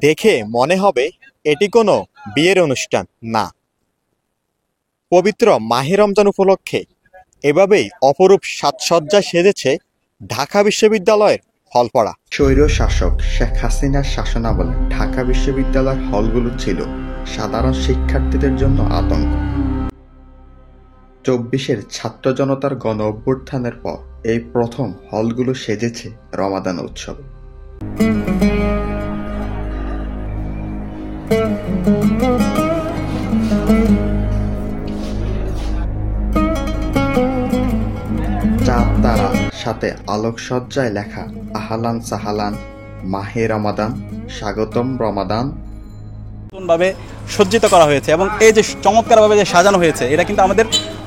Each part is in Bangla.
দেখে মনে হবে এটি কোনো বিয়ের অনুষ্ঠান না, পবিত্র মাহে রমজান উপলক্ষে এভাবেই অপরূপ সাজসজ্জায় সেজেছে ঢাকা বিশ্ববিদ্যালয়ের হলপাড়া। স্বৈর শাসক শেখ হাসিনার শাসনামলে ঢাকা বিশ্ববিদ্যালয়ের হলগুলো ছিল সাধারণ শিক্ষার্থীদের জন্য আতঙ্ক। ২৪-এর ছাত্র জনতার গণ অভ্যুত্থানের পর এই প্রথম হলগুলো সেজেছে রমাদান উৎসবে। চাঁদ তারা সাথে আলোকসজ্জায় লেখা আহলান সাহালান মাহে রমাদান, স্বাগতম রমাদান ভাবে সজ্জিত করা হয়েছে এবং এই যে চমৎকারভাবে যে সাজানো হয়েছে, এটা কিন্তু আমাদের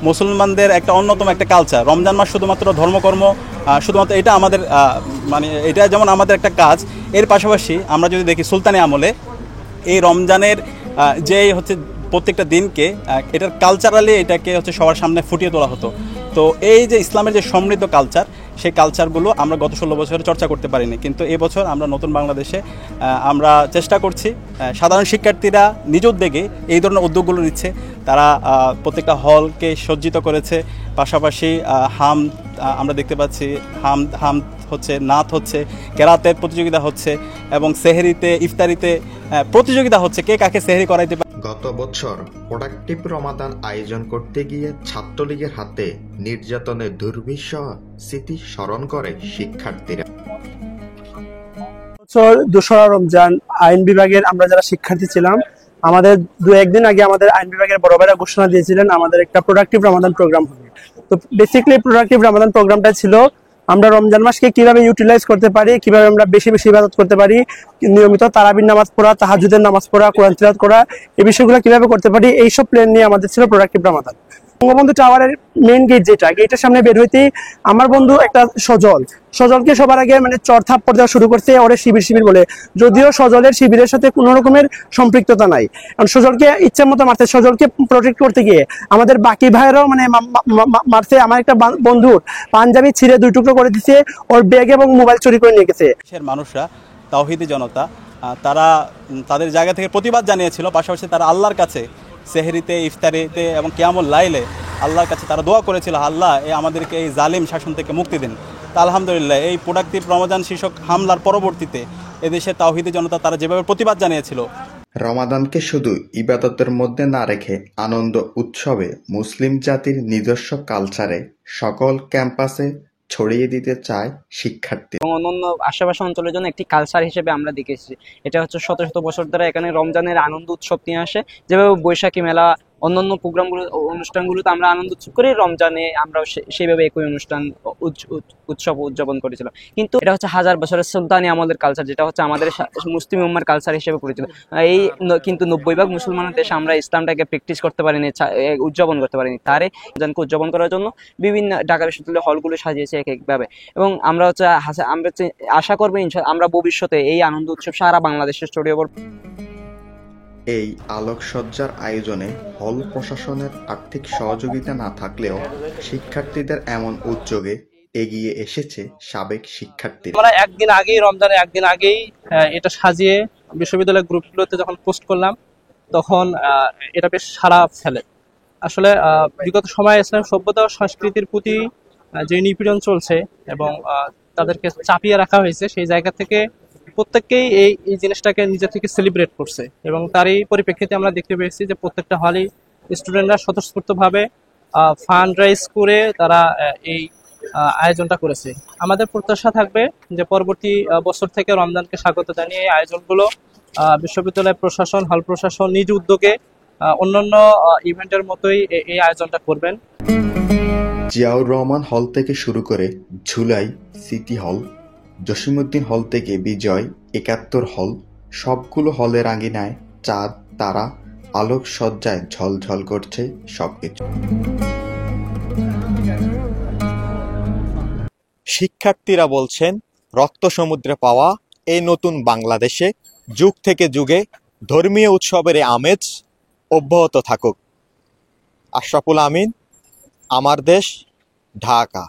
মুসলমানদের একটা অন্যতম একটা কালচার। রমজান মাস শুধুমাত্র ধর্মকর্ম, শুধুমাত্র এটা আমাদের মানে এটা যেমন আমাদের একটা কাজ, এর পাশাপাশি আমরা যদি দেখি সুলতানি আমলে এই রমজানের যে হচ্ছে প্রত্যেকটা দিনকে এটার কালচারালি এটাকে হচ্ছে সবার সামনে ফুটিয়ে তোলা হতো। তো এই যে ইসলামের যে সমৃদ্ধ কালচার, সেই কালচারগুলো আমরা গত 16 বছরে চর্চা করতে পারিনি, কিন্তু এবছর আমরা নতুন বাংলাদেশে আমরা চেষ্টা করছি। সাধারণ শিক্ষার্থীরা নিজ উদ্যোগে এই ধরনের উদ্যোগগুলো নিচ্ছে। তারা প্রত্যেকটা হলকে সজ্জিত করেছে, পাশাপাশি আমরা দেখতে পাচ্ছি হাম হচ্ছে, নাত হচ্ছে, কেরাতের প্রতিযোগিতা হচ্ছে এবং সেহরিতে ইফতারিতে প্রতিযোগিতা হচ্ছে, কে কাকে সেহরি করাইতে পারে। গত বছর প্রোডাক্টিভ রমাদান আয়োজন করতে গিয়ে ছাত্রলীগের হাতে নির্যাতনের দুর্বিষহ স্মৃতি স্মরণ করে শিক্ষার্থীরা। বছর দোসরা রমজান আইন বিভাগের আমরা যারা শিক্ষার্থী ছিলাম, আমাদের 2-1 দিন আগে আমাদের আইন বিভাগের বড় ভাইরা ঘোষণা দিয়েছিলেন আমাদের একটা প্রোডাক্টিভ রমাদান প্রোগ্রাম হবে। তো বেসিক্যালি প্রোডাক্টিভ রমাদান প্রোগ্রামটা ছিল আমরা রমজান মাসকে কিভাবে ইউটিলাইজ করতে পারি, কিভাবে আমরা বেশি বেশি ইবাদত করতে পারি, নিয়মিত তারাবির নামাজ পড়া, তাহাজ্জুদের নামাজ পড়া, কোরআন তিলাওয়াত করা, এই বিষয়গুলো কিভাবে করতে পারি, এইসব প্ল্যান নিয়ে আমাদের ছিল প্রোডাক্টিভ রমাদান। বঙ্গবন্ধু টাওয়ারের মেইন গেট, যেটা গেটের সামনে বের হইতেই আমার বন্ধু একটা সজলকে সবার আগে মানে চড় থাপ্পড় দেওয়া শুরু করছে, ওরে শিবির বলে। যদিও সজলের শিবিরের সাথে কোনো রকমের সম্পৃক্ততা নাই, কারণ সজলকে ইচ্ছা মতো মারছে। সজলকে প্রোটেক্ট করতে গিয়ে আমাদের বাকি ভাইয়েরাও মানে মারছে। আমার একটা বন্ধুর পাঞ্জাবি ছিঁড়ে 2 টুকরো করে দিছে, ওর ব্যাগ এবং মোবাইল চুরি করে নিয়ে গেছে। মানুষরা, তাওহীদি জনতা, তারা তাদের জায়গা থেকে প্রতিবাদ জানিয়েছিল, পাশাপাশি তারা আল্লাহর কাছে সেহরিতে, ইফতারিতে এবং কিয়ামুল লাইলে আল্লাহর কাছে তারা দোয়া করেছিল, আল্লাহ আমাদেরকে এই জালিম শাসন থেকে মুক্তি দিন। তা আলহামদুলিল্লাহ এই প্রোডাক্টিভ রমজান শীর্ষক হামলার পরবর্তীতে এদেশের তাওহীদি জনতা তারা যেভাবে প্রতিবাদ জানিয়েছিল। রমাদানকে শুধু ইবাদতের মধ্যে না রেখে আনন্দ উৎসবে মুসলিম জাতির নিজস্ব কালচারে সকল ক্যাম্পাসে ছড়িয়ে দিতে চায় শিক্ষার্থী এবং অন্যান্য আশেপাশে অঞ্চলের জন্য একটি কালচার হিসেবে আমরা দেখেছি। এটা হচ্ছে শত শত বছর ধরে এখানে রমজানের আনন্দ উৎসব নিয়ে আসে। যেভাবে বৈশাখী মেলা, অন্যান্য অনুষ্ঠানগুলোতে আমরা আনন্দ উৎসব করি, রমজানে আমরা সেইভাবে একই অনুষ্ঠান উৎসব উদযাপন করেছিলাম। কিন্তু এটা হচ্ছে 1000 বছরের সুলতানি আমলের কালচার, যেটা হচ্ছে আমাদের মুসলিম উম্মার কালচার হিসেবে পরিচিত। এই কিন্তু 90% মুসলমানের দেশে আমরা ইসলামটাকে প্র্যাকটিস করতে পারিনি, উদযাপন করতে পারিনি। তারে রমজানকে উদযাপন করার জন্য বিভিন্ন ঢাকা বিশ্ববিদ্যালয়ের হলগুলো সাজিয়েছে এক একভাবে। এবং আমরা আশা করবো আমরা ভবিষ্যতে এই আনন্দ উৎসব সারা বাংলাদেশে ছড়িয়ে পড়বে। এই আলোকসজ্জার আয়োজনে হল প্রশাসনের আর্থিক সহযোগিতা না থাকলেও শিক্ষার্থীদের এমন উদ্যোগে এগিয়ে এসেছে সাবেক শিক্ষার্থীরা। আমরা রমজানের একদিন আগেই এটা সাজিয়ে বিশ্ববিদ্যালয়ের গ্রুপগুলোতে যখন পোস্ট করলাম, তখন এটা বেশ সাড়া ফেলে। আসলে বিগত সময়ে ইসলাম সভ্যতা ও সংস্কৃতির প্রতি যে নিপীড়ন চলছে এবং তাদেরকে চাপিয়ে রাখা হয়েছে, সেই জায়গা থেকে প্রত্যেককেই এই জিনিসটাকে নিজে থেকে সেলিব্রেট করছে। এবং তারই পরিপ্রেক্ষিতে আমরা দেখতে পেয়েছি যে প্রত্যেকটা হলেই স্টুডেন্টরা স্বতঃস্ফূর্তভাবে ফান্ড রাইজ করে তারা এই আয়োজনটা করেছে। আমাদের প্রত্যাশা থাকবে যে পরবর্তী বছর থেকে রমজানকে স্বাগত জানিয়ে এই আয়োজনগুলো বিশ্ববিদ্যালয় প্রশাসন, হল প্রশাসন নিজ উদ্যোগে অন্যান্য ইভেন্টের মতোই এই আয়োজনটা করবেন। জিয়াউর রহমান হল থেকে শুরু করে ঝুলাই সিটি হল, জসিমউদ্দিন হল থেকে বিজয়, 71 হল, সবগুলো হলের আঙিনায় চাঁদ তারা আলোকসজ্জায় ঝলঝল করছে সবকিছু। শিক্ষার্থীরা বলছেন, রক্ত সমুদ্রে পাওয়া এই নতুন বাংলাদেশে যুগ থেকে যুগে ধর্মীয় উৎসবের আমেজ অব্যাহত থাকুক। আশরাফুল আমিন, আমার দেশ, ঢাকা।